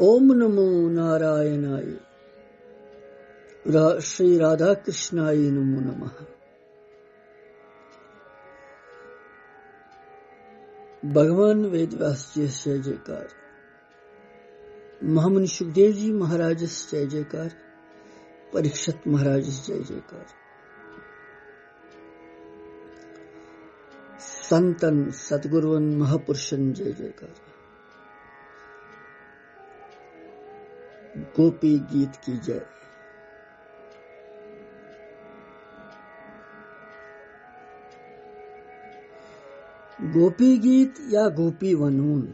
ओम नमो नारायणाय श्री राधा कृष्णाय नमो नमः। भगवान वेदव्यास जी जय जयकार, महामुनि सुखदेव जी महाराज जय जयकार, परीक्षित महाराज जय जयकार, संतन सतगुरुवन महापुरुषन जय जयकार। गोपी गीत की जय। गोपी गीत या गोपी वनून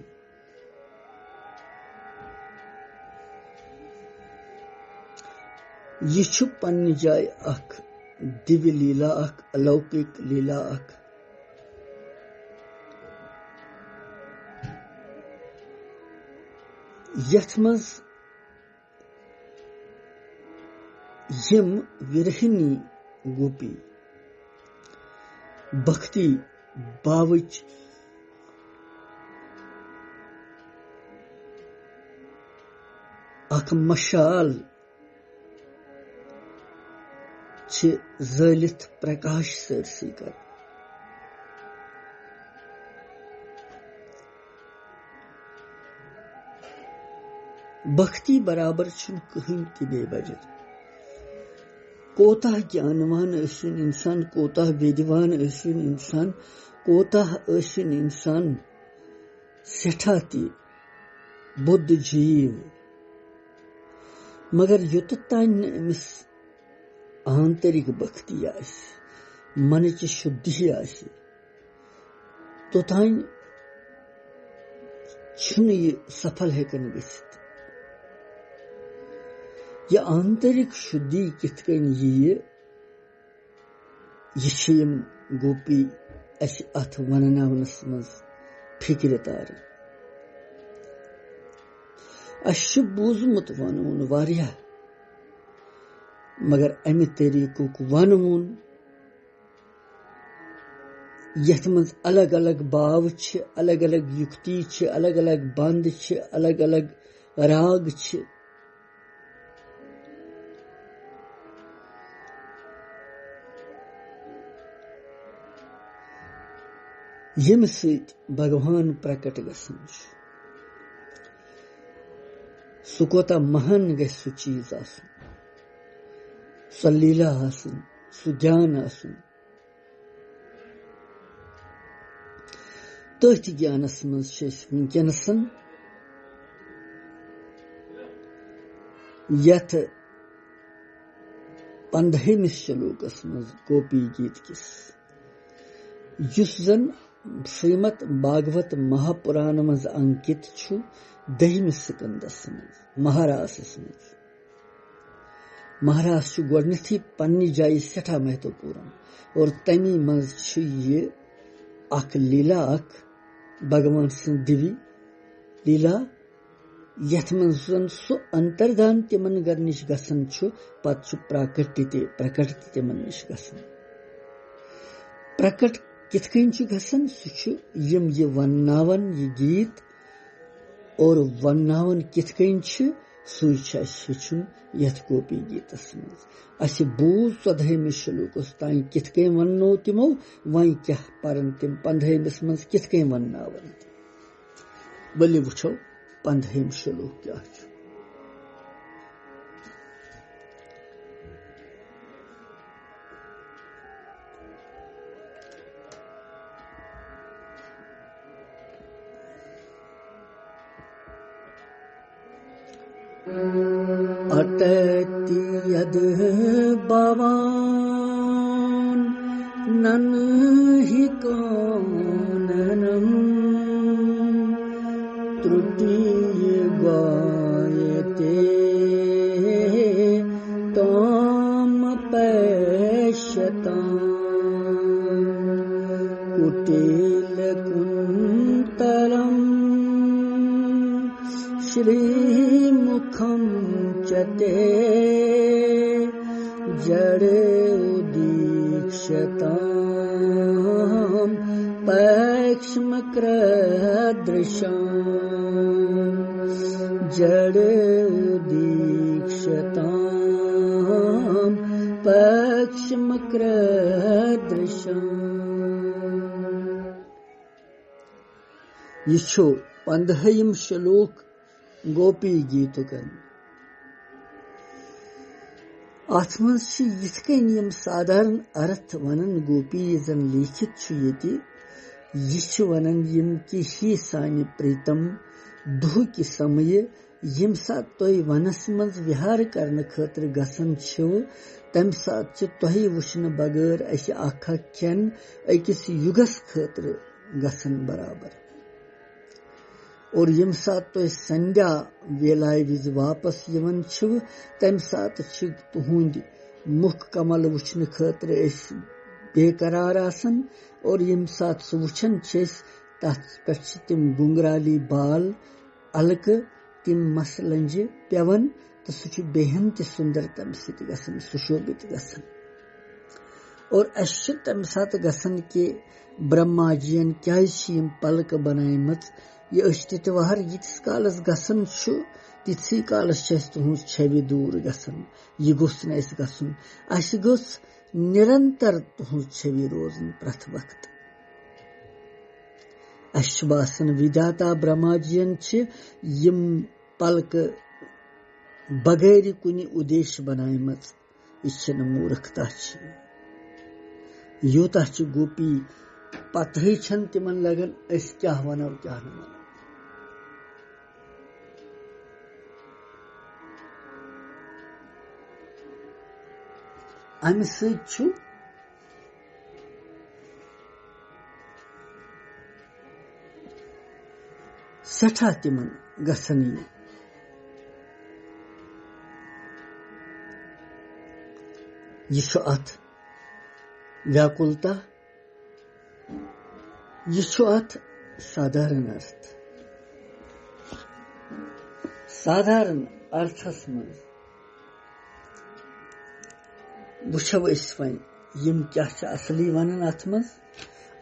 यह छु पन्नि जाय अख दिव्य लीला अख, अलौकिक लीला अख। यथ मज यम विरहिनी गोपी भक्ति बावच अख मशाल ज़लित प्रकाश सरसी कर। भक्ति बराबर छुन कहीं की बेबजर। कोता ज्ञानवान ऐसिन इंसान, कोता विद्वान ऐसिन इंसान, कोता ऐसिन इंसान सेठाती बुद्ध जीव, मगर युततान अमिस आंतरिक भक्ति आसि, मन की शुद्धि आसि, तोतान छुन ये सफल हेकन गसित। यह आंतरिक शुद्धि कितकन यह गोपी अस अथ वननावनस मज फिक्र तार। अस बूजमुत वनून वारिया, मगर अमि तरीकुक वनून यथ मज अलग अलग भाव छ, अलग अलग युक्ति छ, अलग अलग बंद छ, अलग अलग राग छ। यम सत भगवान प्रकट गसन सु कोता महान गस सु चीज आसन, सु लीला आसन, सु ज्ञान आसन। तथ ज्ञानस मज वनकनसन यथ 15वें श्लोकस मज गोपी गीत किस, युस जन श्रीमद भागवत महापुराण मज अंकित छु 10वें स्कंदस मज महारासस मज। महारास छु गोडनिथि पन्नि जाय सेठा महत्वपूर्ण, और तमी मज छु ये अख लीला अख भगवान सिंह दिव्य लीला, यथ मज सु अंतर्धान तिमन गर्निश गसन छु, पत छु प्रकट तिमन निश गसन। प्रकट कितकन छु गसन सु यम ये वन्नावन ये गीत, और वन्नावन कितकन छु सु हेचुन यथ गोपी गीतस मज। अस बूज 14वें श्लोकस ताई कितकन वन्नो तिमो, वही क्या परन तिम 15वें मज कितकन वन्नावन। बलि वुछो 15वें श्लोक क्या छु। अटति यद भवान नन्हि काननम, त्रुटि गायते ताम पैश्यतां, कुटिल कुंतलम श्रीमुखम चते जड़े दीक्षतां पैक्षतां पक्ष्मक्रदृशम् जडदीक्षताम् पक्ष्मक्रदृशम्। यह 15 श्लोक गोपी गीतुकन। अथ मज यिथ कन यम साधारण अर्थ वनन गोपी जन लिखित ये यह वनन यम कि ही सानि प्रीतम दुह कि समय यम सात तुह वनस मज विहार करने खतर गसन तम सात तुह वुचन बगैर अस खेन अकिस युगस खतर गसन बराबर। और यम सात तुह संध्या वेलाय विज वापस यवन तम सात तुहुंद मुख कमल वुचन खतर बेकरार आसन। और यम सात सह वुचन तथ पे तिम गुंगराली बाल अलक तिम मसलंज पेवन तो सह बेहन त सुंदर तम सत गसन सुशोभित गसन। और अस तम सात गसन कि ब्रह्माजियन क्या पलक बनायमत यह तितवार यिस कालस गसन तिथि कालस तुहज छवि दूर गसन। यह गोस न गसन अस गोस निरंतर तुहज छवि रोजन प्रथ वक्त। अस बासन विधाता ब्रह्माजियन यम पलक बगैर कुनि उद्देश्य बनायमत यह मूर्खता यूता गोपी पतही छन तिमन लगन अस क्या वनो क्या न वनो। अमि सु सठा तिमन गसन यह अथ व्याकुलता यह अथ साधारण अर्थ। साधारण अर्थस मज वुछो वन यम क्या असली वनन अथ मज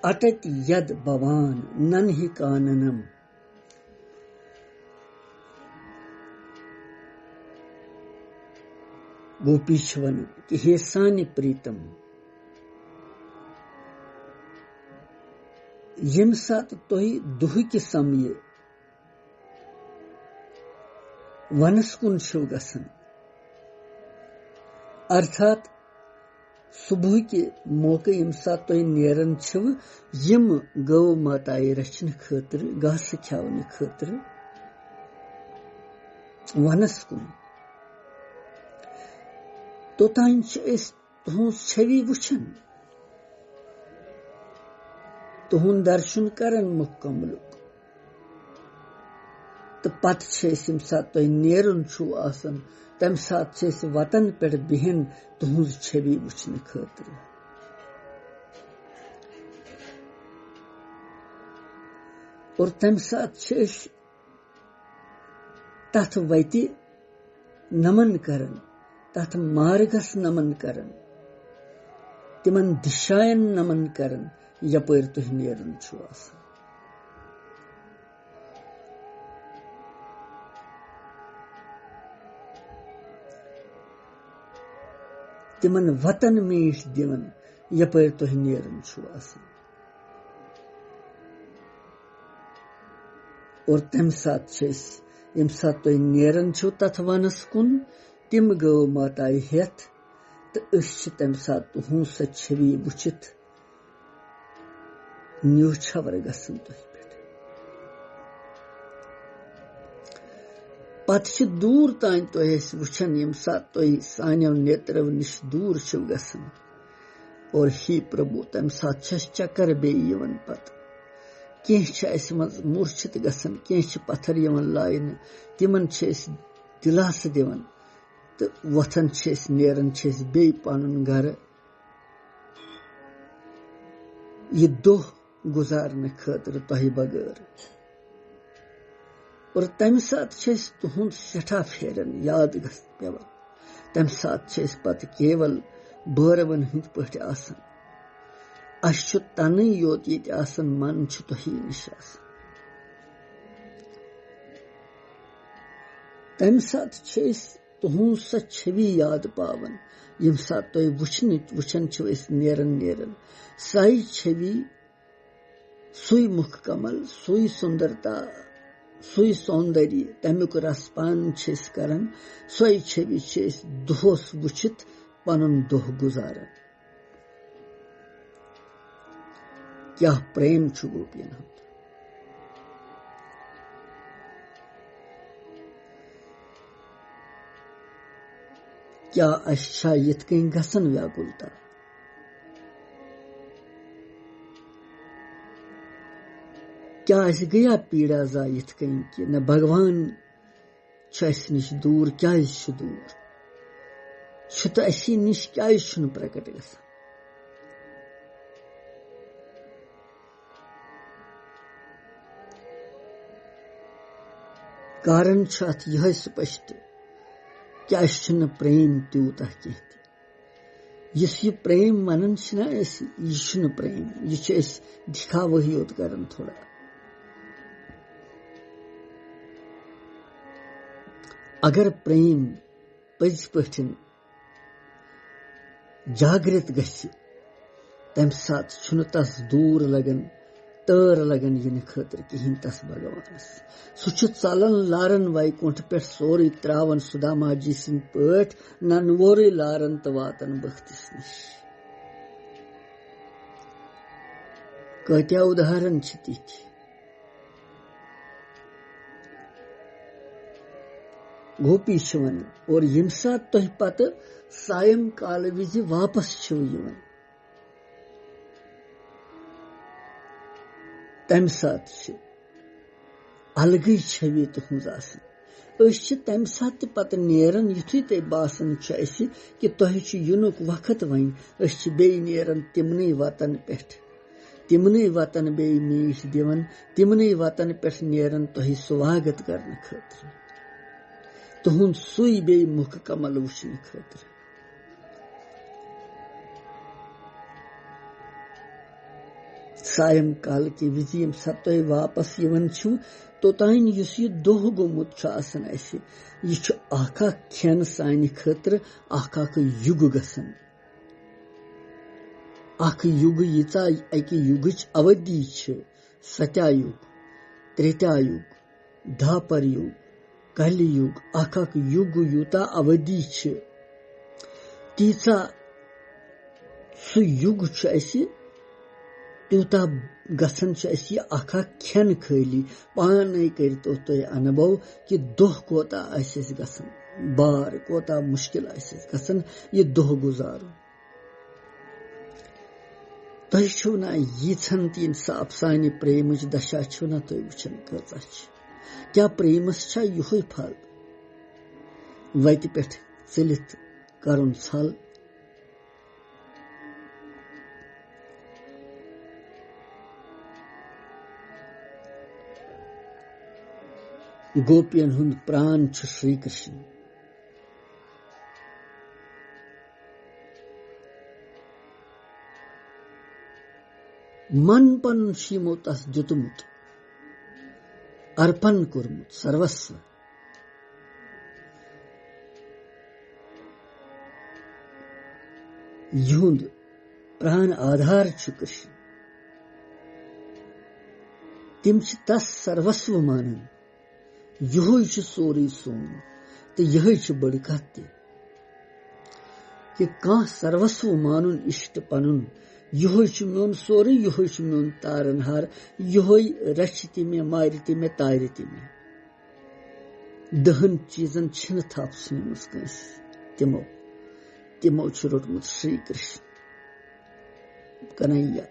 अटत यद भवान नन्हि काननम। गोपी वन कि हे सानि प्रीतम यम सात तुह दुह कि समय वनस कुन गसन अर्थात सुबह के मौके यम सात तुह नेरन यम गौ माताए रचन खतर घास खेवन खतर वनस कुन तोतान तुहज छवि वुचन तुहुंद दर्शन करन मुख कमलुक तो पत यम सात तुह नेरुन आसन तम सात वतन पे बिहन तुहज छवि वुचन खतर। और तम सात तथ वति नमन करन तथ मार्गस नमन करन तिमन दिशायन नमन करन यपर तुह नेरुन आसन। तिमन वतन मीठ दिवन यपर तुह नेरुन आसन। और तम सात यम सात तुह नेरन तथ वनस कुन तिम गौ माताए हेथ तो तम सात तुहु स छवि वुचित न्यूछवर गसन तुह पे। पत दूर तान तुह वुचन यम सात तुह सान्यो नेत्रो निश दूर गसन। और ही प्रभु तम सात चक्कर बेवन पत कह मज मूर्छित गसन कह पत्थर यवन लायन तिमन दिलास दिवन तो वथन नेरन बे पनुन घर यह दोह गुजारने खतर तुह बगैर। और तम सात तुहुंद सठा फेरन याद पेवन तम सात पत केवल बरवन हंद पे आसन अशु तन योत ये आसन मन छु तोही निश आसन तम सात तुहज सा छवि याद पावन यम सात तुह वुचन नेरन नेरन साई छवि सुई मुख कमल सुई सुंदरता सुई सौंदर्य तमुक रसपान करन सोई छवि दोहस वुचित पनुन दोह गुजारन क्या प्रेम छु गोपियन हुंद क्या अच्छा यिथ कन गसन व्याकुलता क्या गया पीड़ा जा यिथ कन कि न भगवान निश दूर क्या दूर तो असी निश क्या प्रकट गसान कारण अत यह स्पष्ट क्या प्रेम तूत कह यह प्रेम वनन यह प्रेम यह दिखावही योत करन थोड़ा अगर प्रेम पज पठन जागृत गछि तम सात तस दूर लगन तर लगन इन खतर कहीं तस भगवानस सह चलन लारन वैकुंठ पे सोरे त्रावन सुदामा जी सिंह पट ननवोरे लारन तो वातन बख्तिस निश कत्या उदाहरण तिथ गोपी वन और यम सात तुह पत सायं काल विज वापस यवन तम सात अलग छवि तुहज तम सात पत नेरन युथु ते बासन कि तुह युनुक वक्त वन बे नेरन तिमने वतन पे तिमने वतन बे मीठ दिवन तिमने वतन पे नेरन तुह स्वागत करने खतर तुहुंद सुई बे मुख कमल वुचन खतर सायं काल के विज यम सात तुह वापस यवन छु तोतान युस यह दोह गोमुत यह खेन सानि खतर युग गसन युग यीचा अकि युगच अवधि सत्यायुग त्रेतायुग धापर युग कलि युग युग यूता अवधि तीचा सु युग तूता गसन खेन खाली पाने कर अनुभव कि दोह कोता गसन बार कोता मुश्किल गसन यह दोह गुजारो तुह छो ना यीछन तीन साफ सानि प्रेमच दशा छो ना तुह वुचन कचा क्या प्रेमस छा युहे फल वत पे चलित करुन छल गोपियन हुंद प्राण श्री कृष्ण मन पन शीमो तस दुतमुत अर्पण कुर्मुत सर्वस्व युंद प्राण आधार कृष्ण तिम तस सर्वस्व मानन यह सोरे सोन तो यह बड़ कत कि कह सर्वस्व मानुन इष्ट पनुन यह मोन सोरे यह मोन तारनहार यह रच मे मार मे तार मे दहन चीजन थप सुनमस तिमो तिमो रोटमुत श्री कृष्ण कन्हैया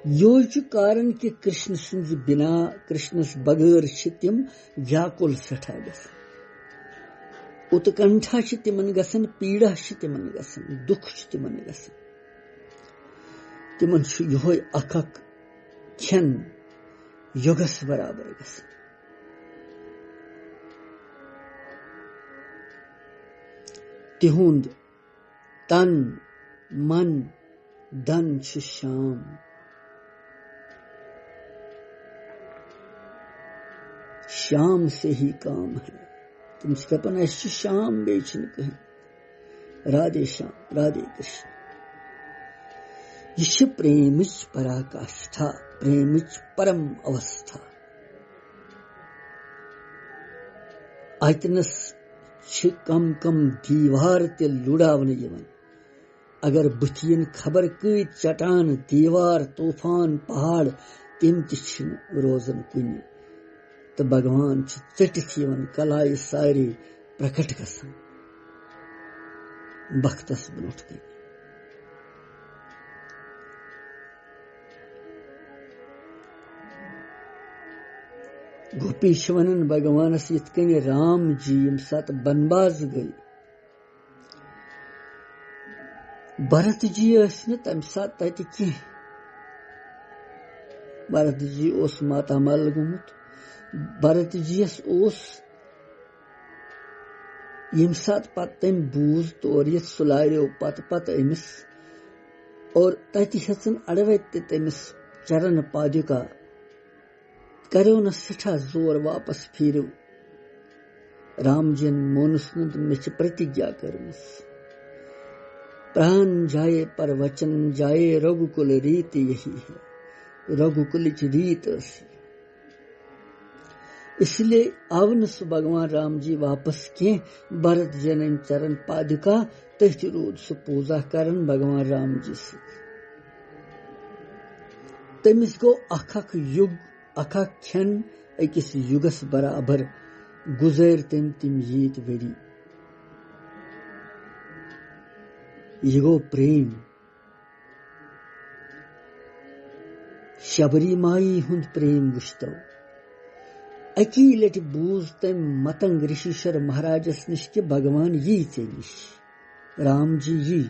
योज कारण कि कृष्ण सिंह बिना कृष्णस बगैर तिम व्याकुल सठा गसन उत्कंठा तिमन गसन पीड़ा तिमन गसन दुख तिमन गसन तिमन यह खेन युगस बराबर गसन तिहुंद तन मन धन छु शाम शाम से ही काम है तुम दपन शाम बेच कहीं राधे श्याम राधे कृष्ण यह प्रेमिच पराकाष्ठा प्रेमिच परम अवस्था अतनस कम कम दीवार ते लुड़ावन यवन अगर बुथियन खबर कई चटान दीवार तूफान पहाड़ तम तन रोजन कुन तो भगवान चटित कलाई सारी प्रकट गसान बख्तस ब्रोट कन गोपीश वनन भगवानस यिथ कनि राम जी यम सात बनबाज गई भरत जी न तम सात तत कह भरत जी ओस मातामाल गोमुत भरत जी यम सात पत तम बूज तौर ये सुलार्यो पत पत अमिस और तत हेचन अड़वत तमिस चरण पादुका करो न सठा जोर वापस फिरू राम जन मोनुस मे प्रतिज्ञा करमस प्राण जाए पर वचन जाए रघुकुल रीत यही है रघुकुल की रीत इसलिए आवन सु भगवान राम जी वापस के भरत जन चरण पादुका तथ रोज सु पूजा करन भगवान राम जी से तमिस गो अख युग अख खेन अकिस युगस बराबर गुजर तम यीत वरी यह गो प्रेम शबरी माई हुंद प्रेम वुश्तो अकी लट बूज तम मतंग ऋषिश्वर महाराजस निश के भगवान यी चे निश राम जी यी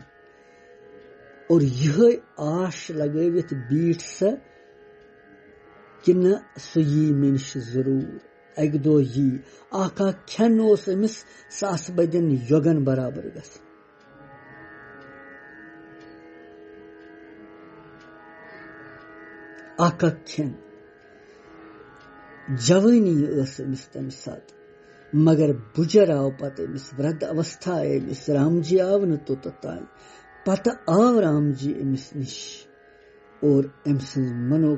और यह आश लगवित बीठ स कि न सु यी मिश जरूर अक दो यी आका खेन ओस अमिस सास बदन योगन बराबर गस आका खेन जवानी अमिस तम सात मगर बुजर आव पत अमिस वृद्ध अवस्था अमिस राम जी आव न तो तान पत आव राम जी अमिस निश और अमिस मनो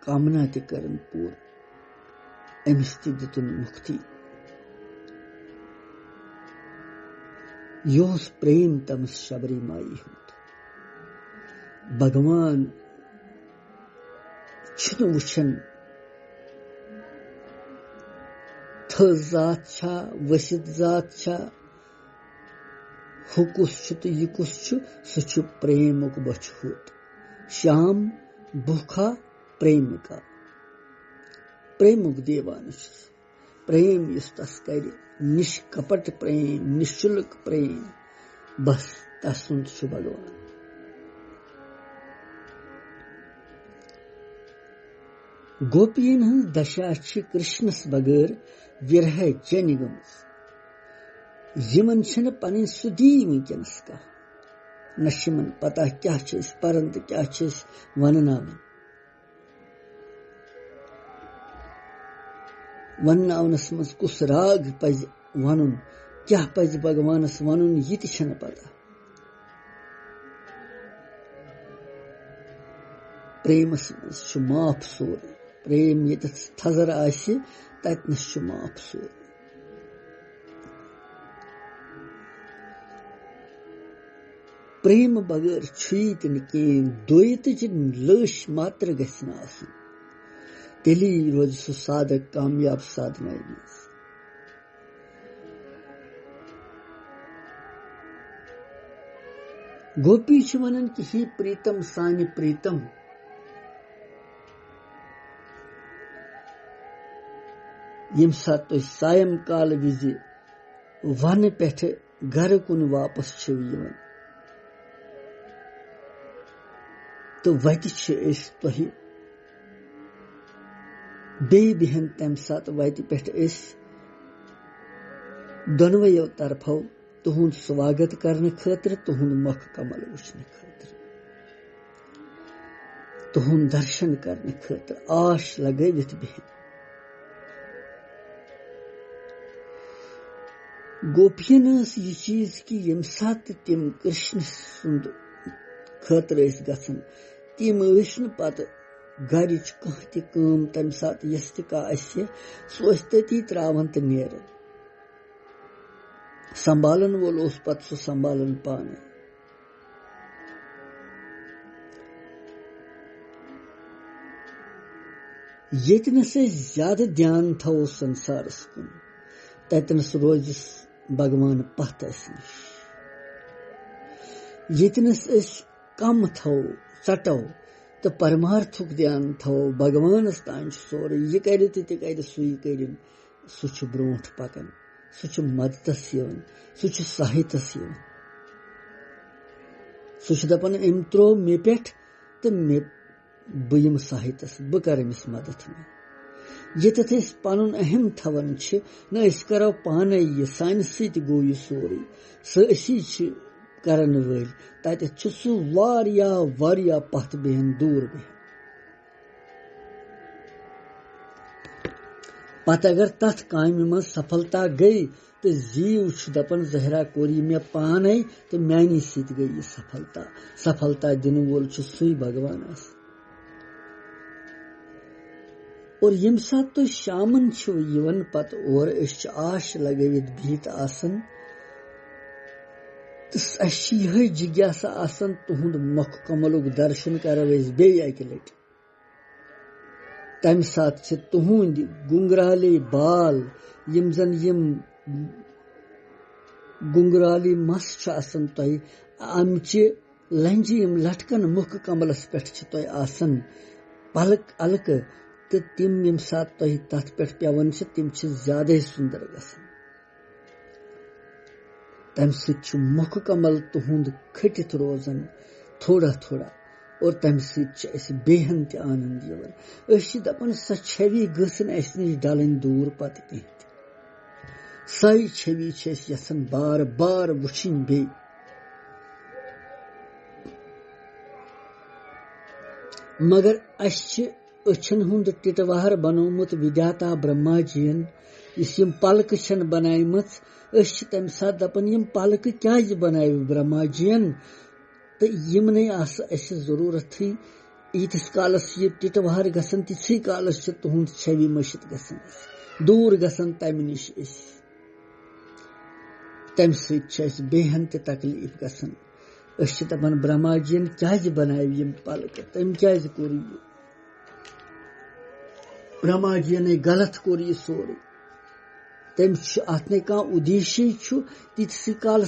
कामना ते करन पूर अमिस ते दितुन मुक्ति योस प्रेम तमस शबरी माई हुंद भगवान छुन वुछन जात छा वसित जात छा हुकुस छु तो युकुस छु सु छु प्रेमुक बछुत श्याम भूखा प्रेमिका प्रेमुक देवानुष प्रेम युस तस कर निष्कपट प्रेम निशुल्क प्रेम बस तसुंद छु भगवान गोपियन हंस दशा छि कृष्णस बगैर विरह चन गमस यमन छन पन सुधी वनकस कह न पता क्या परन तो क्या वनस मज कुस राग पज वन क्या पज भगवानस वन यह तन पता प्रेमस मज माफ सोर प्रेम ये थजर आसि ततनस माफ सोर प्रेम बगैर छुत कहें दोत लश मात्र गसन तेली रोज सु साधक कामयाब साधना मज गोपी वनन कि ही प्रीतम सानि प्रीतम यम सात तो सायम काल विज वन पे घर कुन वापस यवन तो वत तुह बे बिहन तम सात वत पे दोनवयो तरफो तुहुंद स्वागत करने खतर, तुहुंद मख कमल वुचने खतर, तुहुंद दर्शन करने खतर आश लगवित बिहिन। गोपियन यह चीज कि यम सात तिम कृष्ण सुंद खतर गसन, तिम पत गरिच कह तम तम सात यस सो तती त्रावन तो नेरन। संभालन वोल पत सो संभालन पाने। यतनस ज्यादा ध्यान थो संसारस कुन, ततनस रोज भगवान पत निश। यतनस कम थो चटो तो परमार्थुक ध्यान थो भगवानस तान सोर यह कर सुई कर सह ब्रोट पकन, सह मददस सह सहायतस सह दपन अम त्रो मे पे तो मे बम सहायतस बह कर अमिस मदद में। यतथ पन अहम थवन न करो पाने यह सान सत गो यह सोरे सी करन वल तत सह पथ बेहन दूर बेहन। पत अगर तथ काम मज सफलता गई तो जीव दपन जहरा कोर मे पाने तो मानी सत गई यह सफलता दिन वोल सुई भगवान। और यम सात तो शामन यवन पत और आश लगवित बिहित आसन तो यह जिज्ञासा आसन तुहुंद मख कमलुक दर्शन करो बे अकि लट। तम सात तुहुंद गुंगराले बाल यम जन यम गुंगराली मस तह अमचि लंजि यम लटकन मुख कमलस पे आसन पलक अलक तो तिम यम सात तह तथ पे पेवन तिम ज्यादा सुंदर गसन। तम सत मुख कमल तुहुंद खटित रोजन थोड़ा थोड़ा और तम सत बेहन त आनंद यवन। दपन सह छवि गसन अस निश डलन दूर पत कह सही छवि यसन बार बार वुचिन बे। मगर अछन हुंद टिटवार बनोमुत विधाता ब्रह्मा जीन इस यम पलक छन बनायमच तम सात दपन यम पलक क्या बनाय ब्रह्मा जीन तो यमन जरूरत ईतिस कालस ये टिटवार गसन तिथि कालस तुहुंद छवि मशित गसन दूर गसन तम निश तम सत बेहन त तकलीफ गसन। दपन ब्रह्मा जीन क्या बनाय यम पलक तम क्या कोर ब्रह्मा जी ने गलत कोर यह सोरे तम अत न कह उद्देश्य तीस काल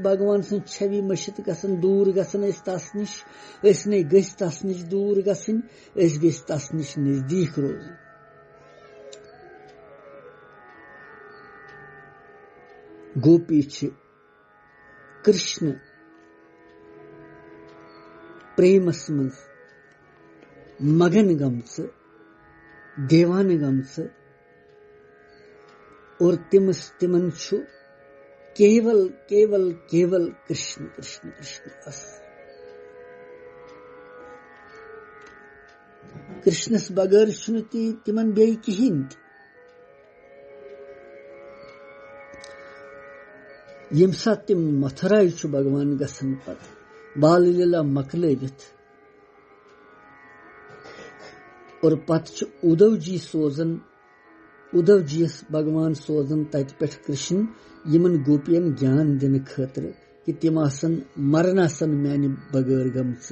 भगवान सं छवि मशित गसन दूर गसन तस निश न गस तस निश दूर गसन गस तस निश नजदीक रोज। गोपी कृष्ण प्रेमस मज मगन गमच देवान गमच और तिमन केवल केवल केवल कृष्ण कृष्ण कृष्ण बस। कृष्णस बगैर तिमन बे कहीं। यम सात तिम मथुरा भगवान गसन पत बाल लीला मकलवित और पत उद्धव जी सोजन उद्धव जी भगवान सोजन तत पे कृष्ण यमन गोपियन ज्ञान दिन खतर कि तिम आसन मरन आसन माने बगैर गमच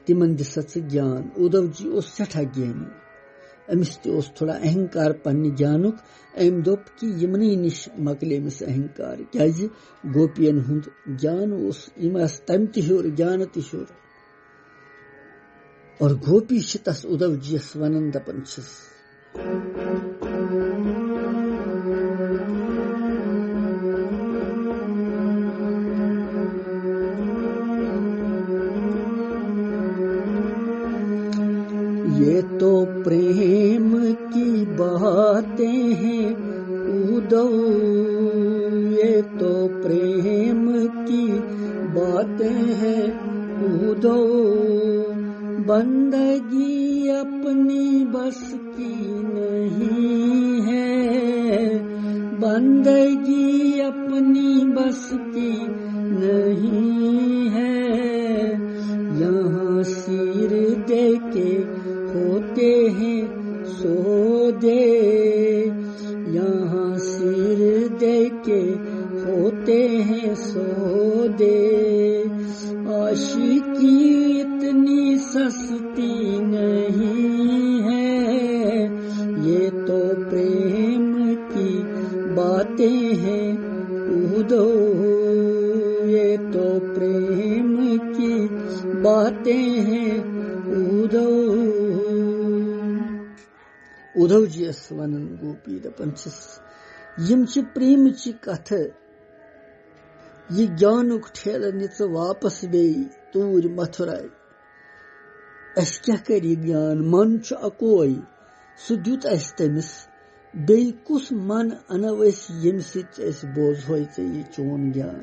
तिमन दिस ज्ञान। उद्धव जी सठा ज्ञानी अमिस थोड़ा अहंकार पन्ने ज्ञानुक अम दोप कि यमन निश मकल अमिस अहंकार क्या गोपियन हुंद ज्ञान तम त्योर ज्ञान त्योर। और गोपी तस उद्धव जी वनन दपन ये तो प्रेम की बातें हैं उद्धव, ये तो प्रेम हैं उदो, बंदगी अपनी बस की नहीं है, बंदगी अपनी बस की नहीं है। यहाँ सिर दे के होते हैं सौदे, यहाँ सिर दे के होते हैं सौदे। आशिकी इतनी सस्ती नहीं है, ये तो प्रेम की बातें हैं उदो, ये तो प्रेम की बातें हैं उदो। उद्धव जी वनन गोपी दपन यम प्रेम ची कथ, ये ज्ञानुक ठेल निच वापस बे तूर मथुराई। अस क्या कर ज्ञान, मन अकोई, सह दुत अस तमिस, बे कुस मन अनव अस यम सस बोझो ये चोन ज्ञान।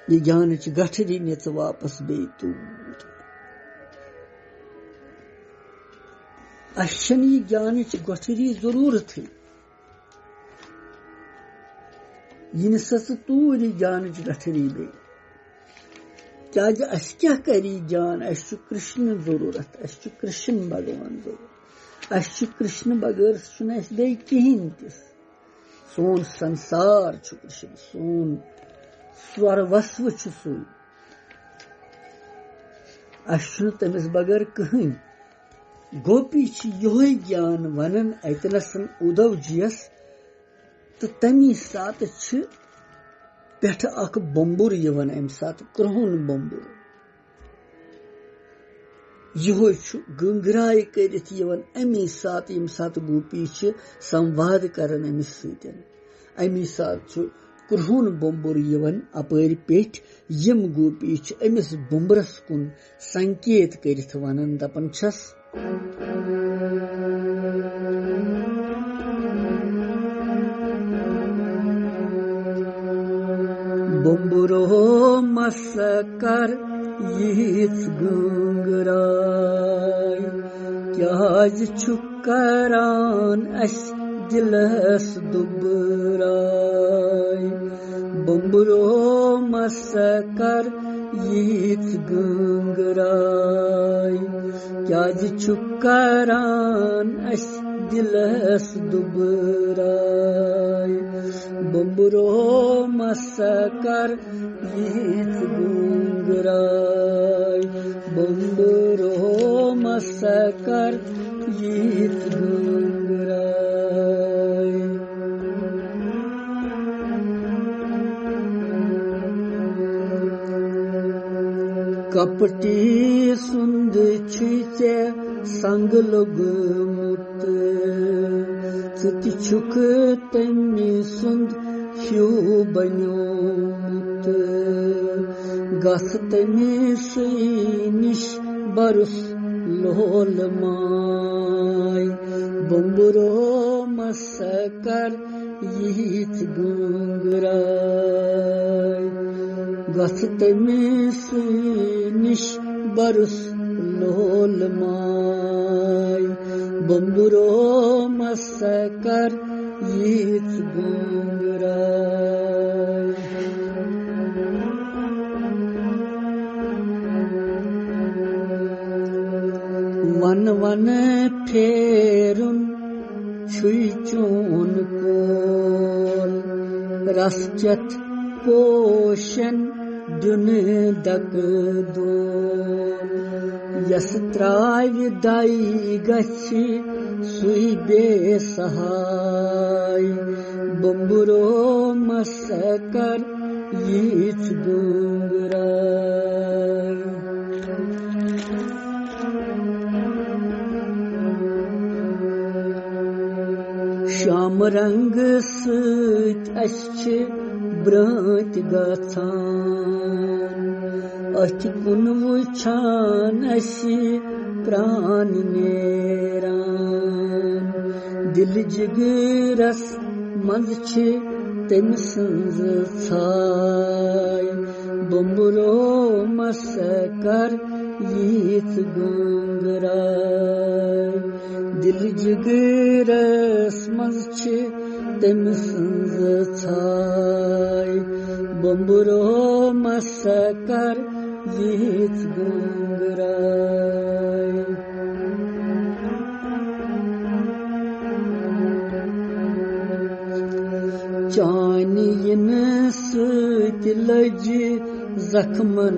ये ज्ञान गठरी निच वापस बे तूर। अस ये ज्ञान गठरी जरूरत है, यह तूर ज्ञान गठरी बे। क्या अस क्या कर ज्ञान, अस कृष्ण जरूरत, अस कृष्ण भगवान जरूरत। अस कृष्ण बगैर बे कहीं तिस। सोन संसार कृष्ण, सोन सर्वस्व सु। अस तमिस बगैर कहीं। गोपी यो ज्ञान वनन अतनसन उद्धव जीस, तो तमी सात पेठ अख बम्बुर यवन, अम सात क्रहुन बम्बुर यो गंगराय करित यवन। अमी सात यम सात गोपी संवाद करन अमिस सतन, अमी सात क्रहुन बम्बुर यवन अपरि पेठ। यम गोपी अमिस बम्बरस कुन संकेत करित वनन दपन छस, बम्बुरो मसकर यीच गंगराय, क्याज करान अस दिलस दुबराय। बम्बुरो मसकर यीच गंगराय, क्याज करान अस दिलस दुबराय। बम्बुरो मसकर यीच गंगराय, बम्बुरो मसकर यीच गंगराय। कपटी सुंद छे संग लगमुत, छुक तमी सुंद ह्यू बन्योमुत। गस तमी निश बरुस लोल माय। बम्बुरो मसकर यीच गंगराय, गस तमी निश बरुस लोल माय। बम्बुरो मसकर यीच गंगराय। वन वन फेरुन छुई चोन कोल, रसचत पोषण दुन दक दोल। यस त्राव दाई गछि सुई बेसहाय। बम्बुरो मसकर यीच गंगराय। श्याम रंग सत ब्रत गछान, अथ कुन वुछान प्राण नेरान। दिल जिगरस मंज तम संज छाय बम्बुरो मस कर यीत गुंगराय दिल जिगरस मज तम संज छाय बम्बुरो मस कर यीत गुंगराय चानी इन सत लज जख्मन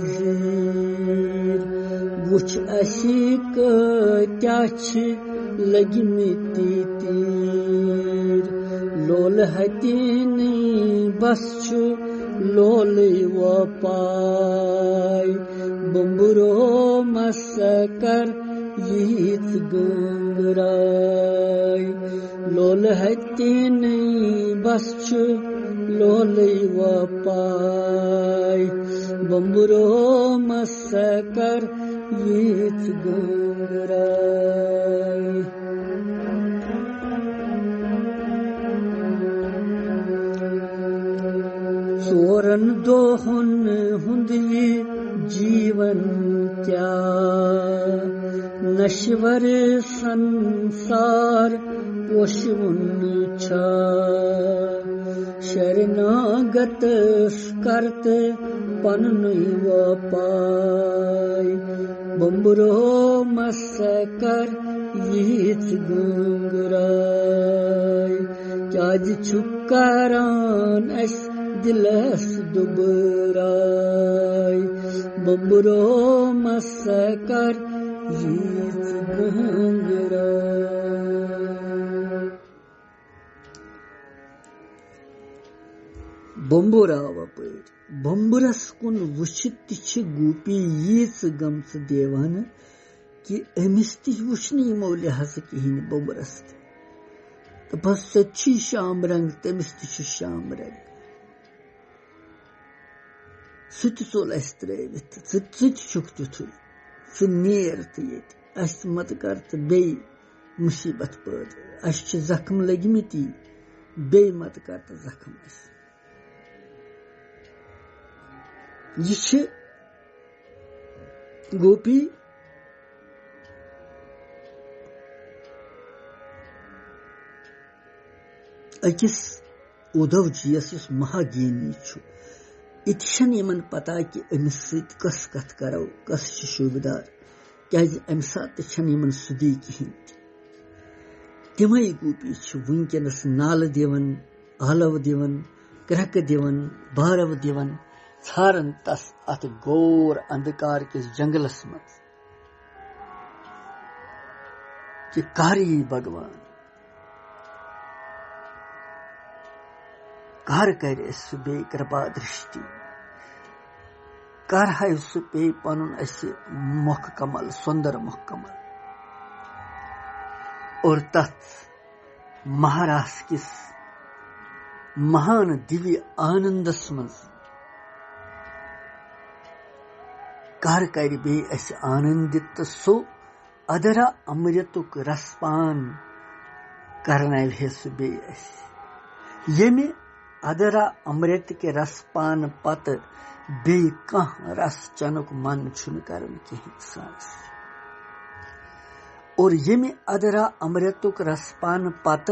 जीर वुच असी क्या लगमति तीर लोल हतीन बस लोल वपाय बम्बुरो मस कर यीत गुंगराय लोल हतीन बस लोल वपाय बम्बुरो मस कर यीत गुंगराय सोरन दोहन हुंद जीवन क्या नश्वर संसार पोषवन छा शरणागत करत पन वपाय बम्बुरो मस कर यीत गुंगराय क्या छुकरान अस दिलस दुबराय बम्बुरो मस कर यीत गुंगराय बम्बुरा वपर बम्बुरस कुन वुचित गोपी यीच गमच देवान कि अमिस तुन यमो लिहाज कहें बम्बुरस तो बस सो शाम रंग तमिस शाम रंग सह चोल अस त्रित छुक तुथु सह नेर तो ये मत कर तो बे मुसीबत पैद अस जख्म लगमती बे मत कर तो जख्म ये गोपी अकिस उद्धव जी यस महाज्ञानी इतन यमन पता कि अमिस सत कस कथ करो कस शोबदार क्या अम सात यमन सुदी कहें तमे गोपी वनकस नाल दिवन आलव दिवन क्रक दिवन बारव दिवन छारन तस अत घोर अंधकार किस जंगलस मज कि कारी भगवान कर कर बे कृपा दृष्टि कर हाय सह पे पन मुख कमल सुंदर मुख कमल और तथ महाराज किस महान दिव्य आनंदस मज कर कर बे आनंदित सो अदरा अमृतुक रसपान करनावे सह बे यमे अदरा अमृत के रसपान पत बे कह रस चनुक मन छुन करन कहीं सांस और यमे अदरा अमृतुक रसपान पत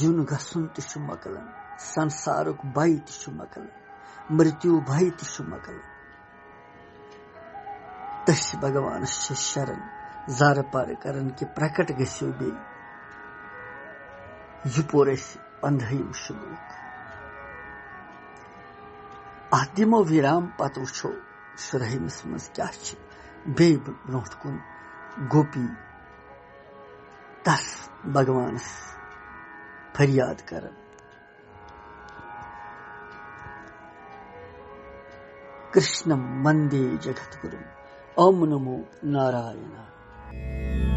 युन गसुन तु मकलन संसारुक भय तु मकलन मृत्यु भय तु मकलन तस भगवान शरण जार पार करन के प्रकट गो बे यह पोर 15 श्लोक अत दिमो विराम पत वो 16 मज क्या बे ब्रोट कुन गोपी तस भगवान फरियाद करन कृष्णम वंदे जगद्गुरुम ओम नमो नारायण।